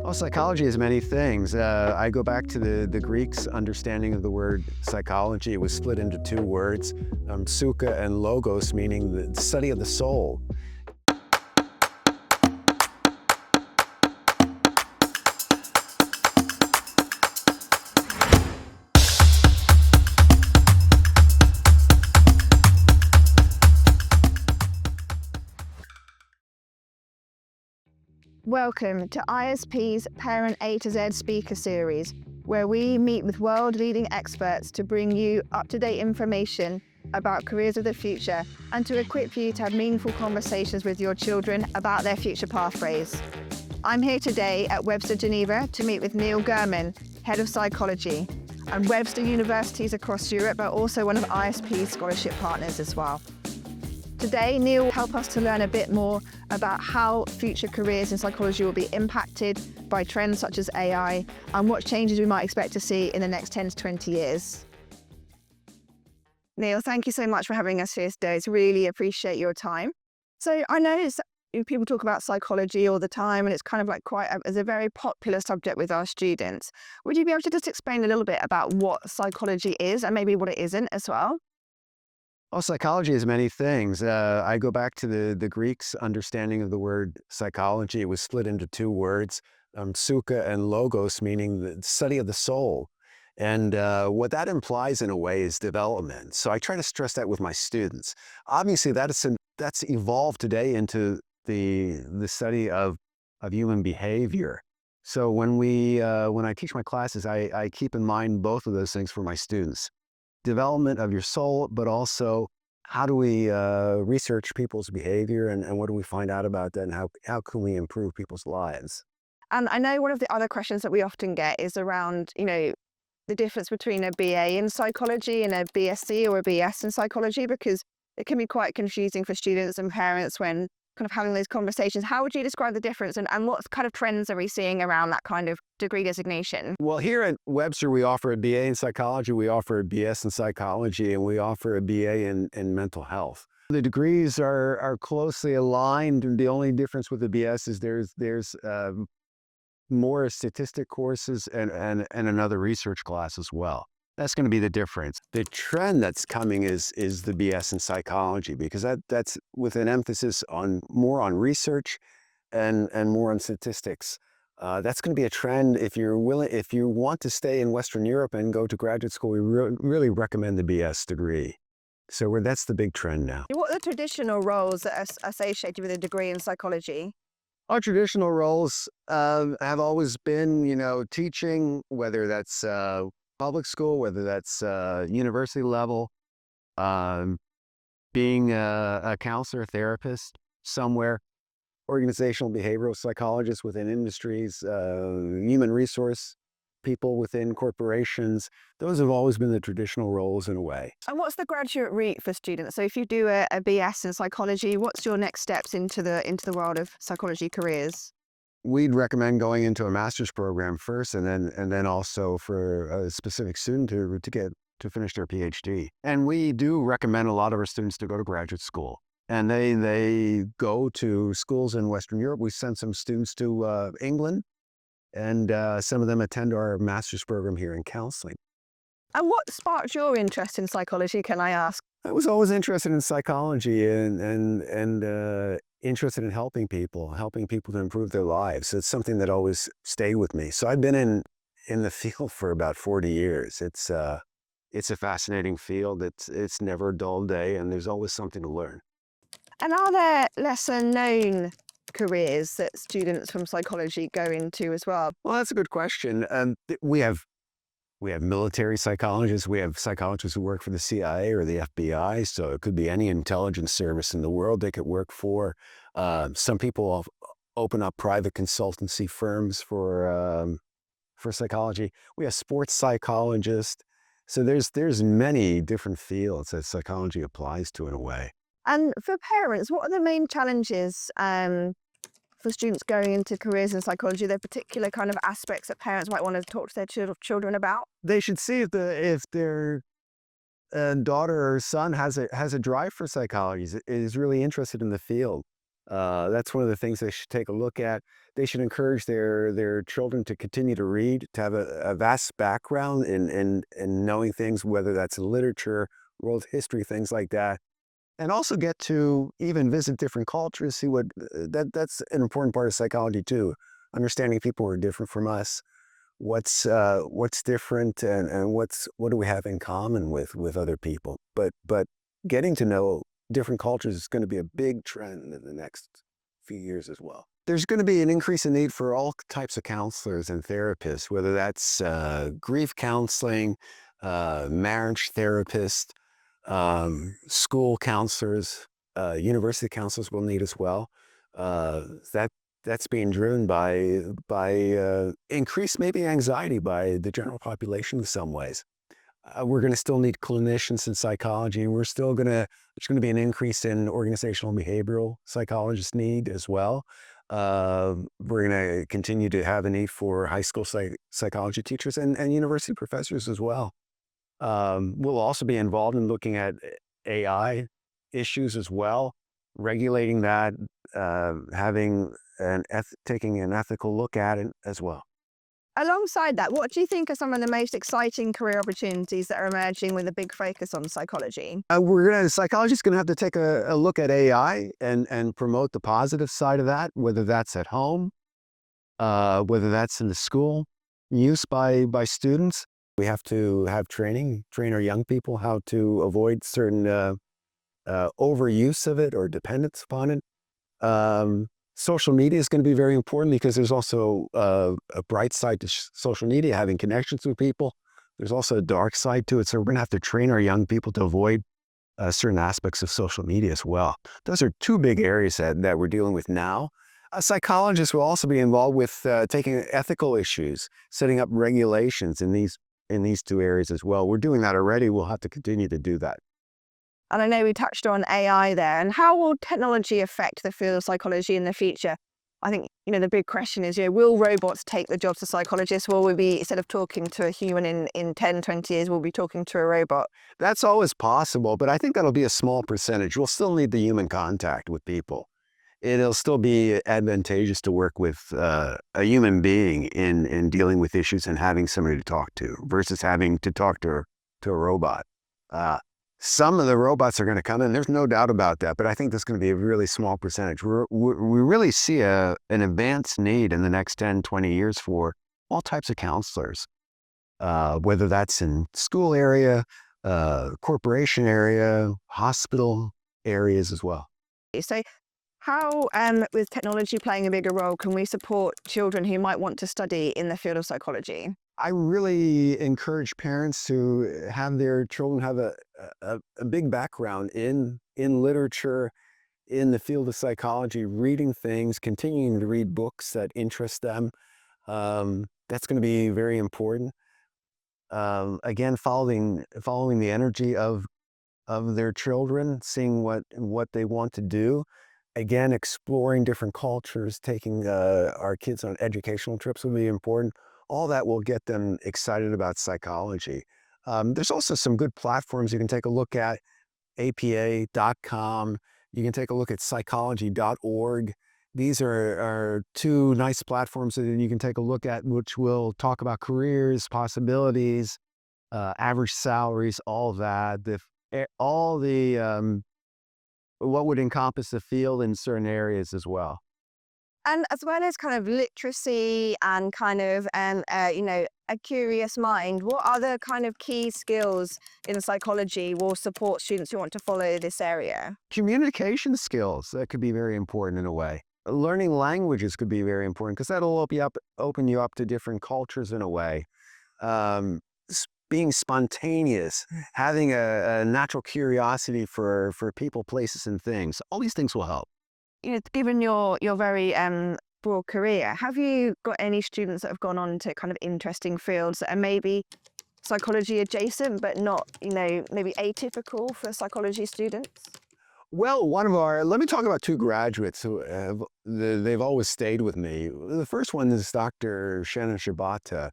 Well, psychology is many things. I go back to the Greeks' understanding of the word psychology. It was split into two words, psyche and logos, meaning the study of the soul. Welcome to ISP's Parent A to Z speaker series, where we meet with world-leading experts to bring you up-to-date information about careers of the future and to equip you to have meaningful conversations with your children about their future pathways. I'm here today at Webster Geneva to meet with Neil Gurman, Head of Psychology, and Webster universities across Europe are also one of ISP's scholarship partners as well. Today, Neil will help us to learn a bit more about how future careers in psychology will be impacted by trends such as AI and what changes we might expect to see in the next 10 to 20 years. Neil, thank you so much for having us here today. It's really appreciate your time. So I know people talk about psychology all the time and it's kind of like it's a very popular subject with our students. Would you be able to just explain a little bit about what psychology is and maybe what it isn't as well? Well, psychology is many things. I go back to the Greeks' understanding of the word psychology. It was split into two words, psyche and logos, meaning the study of the soul. And what that implies in a way is development. So I try to stress that with my students. Obviously, that's evolved today into the study of human behavior. So when I teach my classes, I keep in mind both of those things for my students. Development of your soul, but also how do we research people's behavior and what do we find out about that and how can we improve people's lives? And I know one of the other questions that we often get is around, the difference between a BA in psychology and a BSc or a BS in psychology, because it can be quite confusing for students and parents when kind of having those conversations. How would you describe the difference and what kind of trends are we seeing around that kind of degree designation? Well, here at Webster, we offer a BA in psychology, we offer a BS in psychology, and we offer a BA in mental health. The degrees are closely aligned, and the only difference with the BS is there's more statistic courses and another research class as well. That's going to be the difference. The trend that's coming is the BS in psychology, because that's with an emphasis on more on research and more on statistics. That's going to be a trend. If you want to stay in Western Europe and go to graduate school, we really recommend the BS degree. So that's the big trend now. What are the traditional roles that are associated with a degree in psychology? Our traditional roles have always been, teaching, whether that's public school, whether that's university level, being a counselor, therapist somewhere, organizational behavioral psychologist within industries, human resource people within corporations. Those have always been the traditional roles in a way. And what's the graduate route for students? So if you do a BS in psychology, what's your next steps into the world of psychology careers? We'd recommend going into a master's program first, and then also for a specific student to finish their PhD. And we do recommend a lot of our students to go to graduate school. And they go to schools in Western Europe. We send some students to England, and some of them attend our master's program here in counseling. And what sparked your interest in psychology, can I ask? I was always interested in psychology and interested in helping people to improve their lives. It's something that always stayed with me. So I've been in the field for about 40 years. It's a fascinating field. It's never a dull day, and there's always something to learn. And are there lesser known careers that students from psychology go into as well? Well, that's a good question. We have military psychologists. We have psychologists who work for the CIA or the FBI. So it could be any intelligence service in the world they could work for. Some people open up private consultancy firms for psychology. We have sports psychologists. So there's many different fields that psychology applies to in a way. And for parents, what are the main challenges for students going into careers in psychology? Are there particular kind of aspects that parents might want to talk to their children about? They should see if their daughter or son has a drive for psychology, is really interested in the field. That's one of the things they should take a look at. They should encourage their children to continue to read, to have a vast background in knowing things, whether that's in literature, world history, things like that, and also get to even visit different cultures, see what that's an important part of psychology too. Understanding people who are different from us, what's different, and what do we have in common with other people. But getting to know different cultures is going to be a big trend in the next few years as well. There's going to be an increase in need for all types of counselors and therapists, whether that's grief counseling, marriage therapists, school counselors, university counselors will need as well. That that's being driven by increased maybe anxiety by the general population in some ways. We're going to still need clinicians in psychology. There's going to be an increase in organizational and behavioral psychologists need as well. We're going to continue to have a need for high school psychology teachers and university professors as well. We'll also be involved in looking at AI issues as well, regulating that, having taking an ethical look at it as well. Alongside that, what do you think are some of the most exciting career opportunities that are emerging with a big focus on psychology? Psychologists going to have to take a look at AI and promote the positive side of that, whether that's at home, whether that's in the school, use by students. We have to have train our young people how to avoid certain overuse of it or dependence upon it. Social media is going to be very important because there's also a bright side to social media, having connections with people. There's also a dark side to it. So we're going to have to train our young people to avoid certain aspects of social media as well. Those are two big areas that we're dealing with now. Psychologists will also be involved with taking ethical issues, setting up regulations in these two areas as well. We're doing that already. We'll have to continue to do that. And I know we touched on AI there, and how will technology affect the field of psychology in the future? I think, the big question is, will robots take the jobs of psychologists? Will we be, instead of talking to a human in 10, 20 years, we'll be talking to a robot? That's always possible, but I think that'll be a small percentage. We'll still need the human contact with people. It'll still be advantageous to work with a human being in dealing with issues and having somebody to talk to versus having to talk to a robot. Some of the robots are going to come in. There's no doubt about that, but I think that's going to be a really small percentage. We really see an advanced need in the next 10, 20 years for all types of counselors, whether that's in school area, corporation area, hospital areas as well. So how, with technology playing a bigger role, can we support children who might want to study in the field of psychology? I really encourage parents to have their children have a big background in literature, in the field of psychology, reading things, continuing to read books that interest them. That's going to be very important. Again, following the energy of their children, seeing what they want to do. Again, exploring different cultures, taking our kids on educational trips will be important. All that will get them excited about psychology. There's also some good platforms you can take a look at, apa.com. You can take a look at psychology.org. These are two nice platforms that you can take a look at, which will talk about careers, possibilities, average salaries, all of that. All the what would encompass the field in certain areas as well. And as well as kind of literacy and kind of, a curious mind, what other kind of key skills in psychology will support students who want to follow this area? Communication skills, that could be very important in a way. Learning languages could be very important because that'll open you up to different cultures in a way. Being spontaneous, having a natural curiosity for people, places, and things. All these things will help. Given your very broad career, have you got any students that have gone on to kind of interesting fields that are maybe psychology adjacent, but not, maybe atypical for psychology students? Well, let me talk about two graduates who they've always stayed with me. The first one is Dr. Shannon Shibata,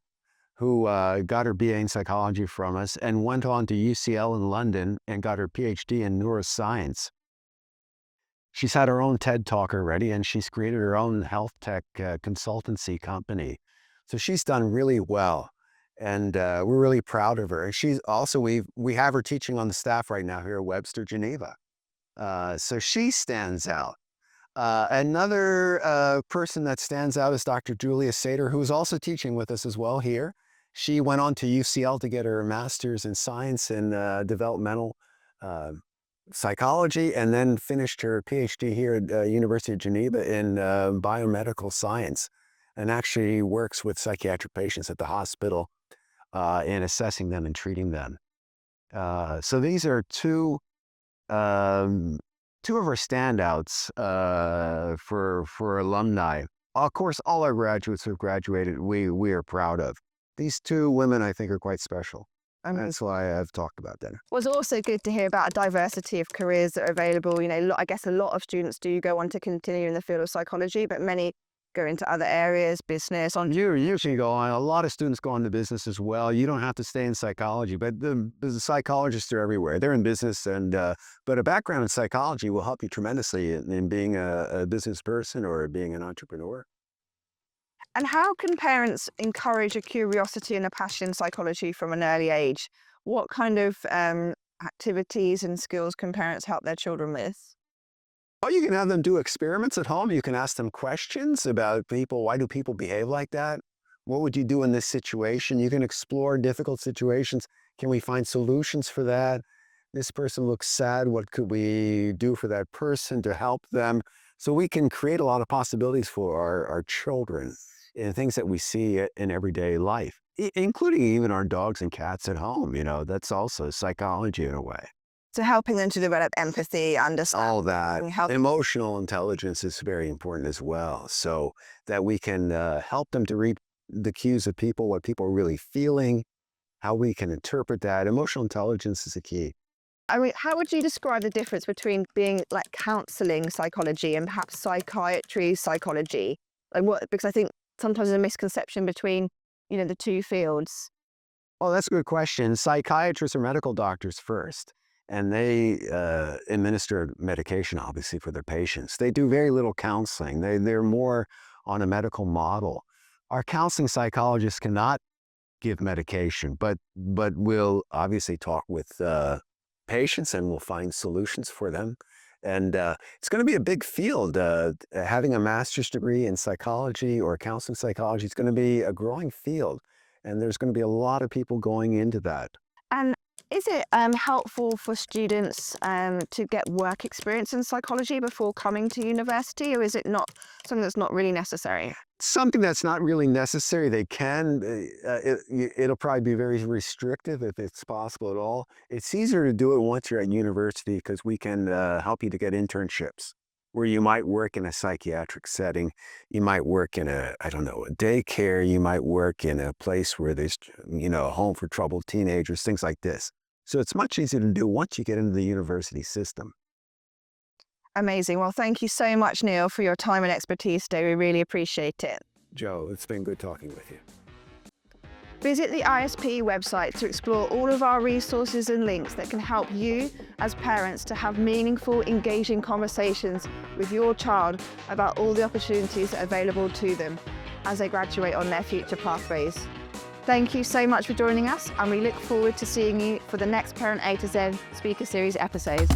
who got her BA in psychology from us and went on to UCL in London and got her PhD in neuroscience. She's had her own TED Talk already, and she's created her own health tech consultancy company. So she's done really well, and we're really proud of her. And she's also, we have her teaching on the staff right now here at Webster Geneva. So she stands out. Another person that stands out is Dr. Julia Sater, who's also teaching with us as well here. She went on to UCL to get her master's in science and developmental psychology, and then finished her PhD here at University of Geneva in biomedical science, and actually works with psychiatric patients at the hospital in assessing them and treating them. So these are two of our standouts for alumni. Of course, all our graduates who've graduated, we are proud of. These two women, I think, are quite special. And that's why I've talked about that. It was also good to hear about a diversity of careers that are available. You know, I guess a lot of students do go on to continue in the field of psychology, but many go into other areas, business. You can go on. A lot of students go into business as well. You don't have to stay in psychology, but the psychologists are everywhere. They're in business, and but a background in psychology will help you tremendously in being a business person or being an entrepreneur. And how can parents encourage a curiosity and a passion in psychology from an early age? What kind of activities and skills can parents help their children with? Oh, you can have them do experiments at home. You can ask them questions about people. Why do people behave like that? What would you do in this situation? You can explore difficult situations. Can we find solutions for that? This person looks sad. What could we do for that person to help them? So we can create a lot of possibilities for our children in things that we see in everyday life, including even our dogs and cats at home. You know, that's also psychology in a way. So helping them to develop empathy, understand. All that. Emotional intelligence is very important as well, so that we can help them to read the cues of people, what people are really feeling, how we can interpret that. Emotional intelligence is a key. I mean, how would you describe the difference between being like counseling psychology and perhaps psychiatry psychology? Like what? Because I think sometimes there's a misconception between, you know, the two fields. Well, that's a good question. Psychiatrists are medical doctors first, and they administer medication, obviously, for their patients. They do very little counseling. They're more on a medical model. Our counseling psychologists cannot give medication, but will obviously talk with patients, and will find solutions for them. And it's going to be a big field. Having a master's degree in psychology or counseling psychology is going to be a growing field. And there's going to be a lot of people going into that. And is it helpful for students to get work experience in psychology before coming to university, or is it not something that's not really necessary? Something that's not really necessary. They can. It'll probably be very restrictive if it's possible at all. It's easier to do it once you're at university, because we can help you to get internships where you might work in a psychiatric setting. You might work in a daycare. You might work in a place where there's, a home for troubled teenagers, things like this. So it's much easier to do once you get into the university system. Amazing. Well, thank you so much, Neil, for your time and expertise today. We really appreciate it. Joe, it's been good talking with you. Visit the ISP website to explore all of our resources and links that can help you as parents to have meaningful, engaging conversations with your child about all the opportunities available to them as they graduate on their future pathways. Thank you so much for joining us, and we look forward to seeing you for the next Parent A to Z Speaker Series episodes.